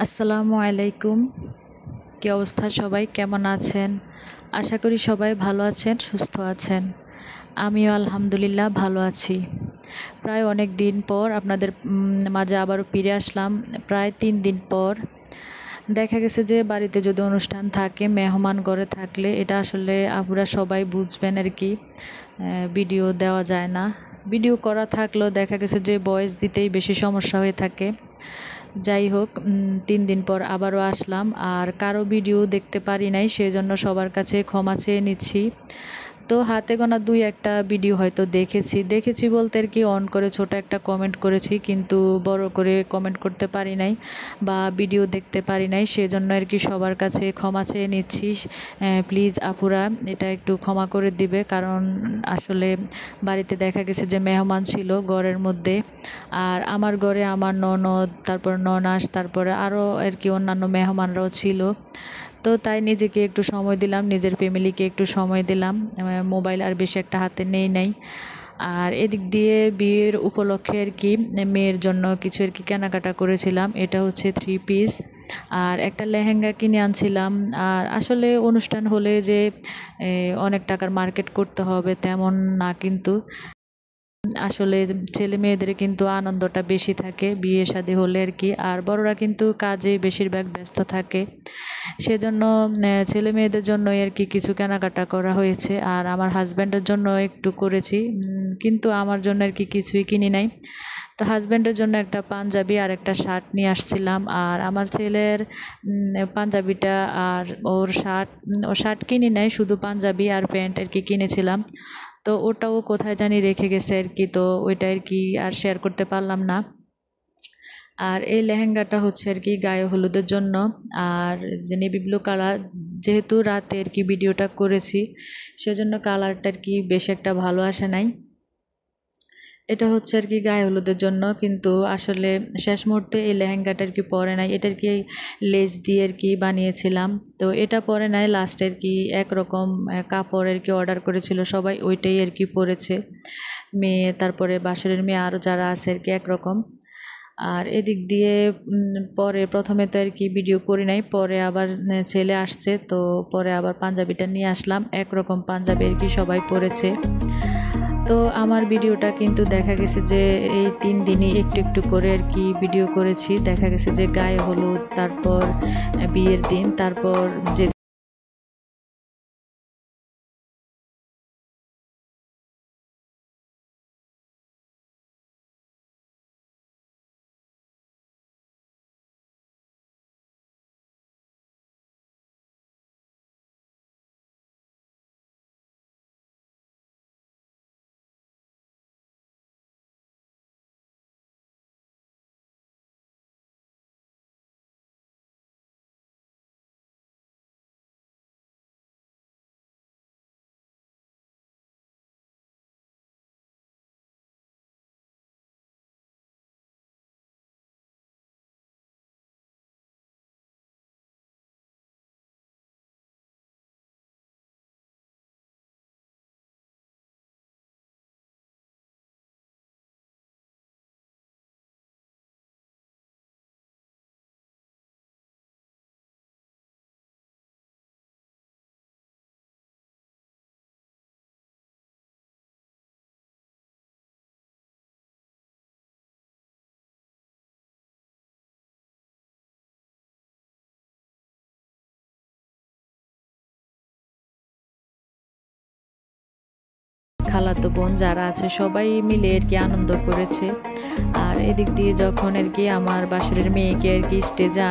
আসসালামু আলাইকুম। কি অবস্থা, সবাই কেমন আছেন? আশা করি সবাই ভালো আছেন, সুস্থ আছেন। আমিও আলহামদুলিল্লাহ ভালো আছি। প্রায় অনেক দিন পর আপনাদের মাঝে আবারও ফিরে আসলাম। প্রায় 3 দিন পর দেখা গেছে যে বাড়িতে যদি অনুষ্ঠান থাকে, মেহমান ঘরে থাকলে এটা আসলে আপুরা সবাই বুঝবেন আর কি, ভিডিও দেওয়া যায় না। ভিডিও করা থাকলেও দেখা গেছে যে ভয়েস দিতেই বেশি সমস্যা হয়ে থাকে। যাই হোক, 3 দিন পর আবারও আসলাম, আর কারো ভিডিও দেখতে পারি নাই, সেজন্য সবার কাছে ক্ষমা চেয়ে নিচ্ছি। তো হাতে গোনা 2-1টা ভিডিও হয়তো দেখেছি বলতে আর কি অন করে ছোট একটা কমেন্ট করেছি, কিন্তু বড় করে কমেন্ট করতে পারি নাই বা ভিডিও দেখতে পারি নাই, সেজন্য আর কি সবার কাছে ক্ষমা চেয়ে নিচ্ছি। প্লিজ আপুরা এটা একটু ক্ষমা করে দিবে, কারণ আসলে বাড়িতে দেখা গেছে যে মেহমান ছিল ঘরের মধ্যে, আর আমার ঘরে আমার ননদ, তারপর ননাস, তারপরে আরও আর কি অন্যান্য মেহমানরাও ছিল। তো তাই নিজেকে একটু সময় দিলাম, নিজের ফ্যামিলিকে একটু সময় দিলাম, মোবাইল আর বেশি একটা হাতে নেই নাই। আর এদিক দিয়ে বিয়ের উপলক্ষে আর কি মেয়ের জন্য কিছু আর কি কেনাকাটা করেছিলাম। এটা হচ্ছে 3 পিস আর একটা লেহেঙ্গা কিনে আনছিলাম। আর আসলে অনুষ্ঠান হলে যে অনেক টাকার মার্কেট করতে হবে তেমন না, কিন্তু আসলে ছেলে মেয়েদের কিন্তু আনন্দটা বেশি থাকে বিয়ে শাদী হলে আর কি, আর বড়রা কিন্তু কাজে বেশিরভাগ ব্যস্ত থাকে। সেজন্য ছেলে মেয়েদের জন্যই আর কি কিছু কেনাকাটা করা হয়েছে, আর আমার হাজব্যান্ডের জন্য একটু করেছি, কিন্তু আমার জন্য আর কি কিছুই কিনি নাই। তো হাজব্যান্ডের জন্য একটা পাঞ্জাবি আর একটা শার্ট নিয়ে আসছিলাম, আর আমার ছেলের পাঞ্জাবিটা আর ও শার্ট কিনি নাই, শুধু পাঞ্জাবি আর প্যান্ট আর কি কিনেছিলাম। তো ওটাও কোথায় জানি রেখে গেছে আর কি, তো ওইটা আর কি আর শেয়ার করতে পারলাম না। আর এই লেহেঙ্গাটা হচ্ছে আর কি গায়ে হলুদের জন্য, আর যে নেভি ব্লু কালার, যেহেতু রাতে আর কি ভিডিওটা করেছি সেজন্য কালারটা আর কি বেশ একটা ভালো আসে নাই। এটা হচ্ছে আর কি গায়ে হলুদের জন্য, কিন্তু আসলে শেষ মুহূর্তে এই লেহেঙ্গাটা আর কি পরে নাই। এটা আর কি লেস দিয়ে আর কি বানিয়েছিলাম, তো এটা পরে নাই। লাস্টে আর কি একরকম কাপড় আর কি অর্ডার করেছিল সবাই, ওইটাই আর কি পরেছে মেয়ে, তারপরে বাসরের মেয়ে আরও যারা আছে আর কি একরকম। আর এদিক দিয়ে পরে প্রথমে তো আর কি ভিডিও করি নাই, পরে আবার ছেলে আসছে, তো পরে আবার পাঞ্জাবিটা নিয়ে আসলাম। একরকম পাঞ্জাবি আর কি সবাই পরেছে। তো আমার ভিডিওটা কিন্তু দেখা গেছে যে এই 3 দিনই একটু একটু করে আর কি ভিডিও করেছি। দেখা গেছে যে গায়ে হলুদ, তারপর বিয়ের দিন, তারপর যে খালাতো বোন যারা আছে সবাই মিলে আর কি আনন্দ করেছে। আর এদিক দিয়ে যখন আর কি আমার বাসুরের মেয়েকে আর কি স্টেজে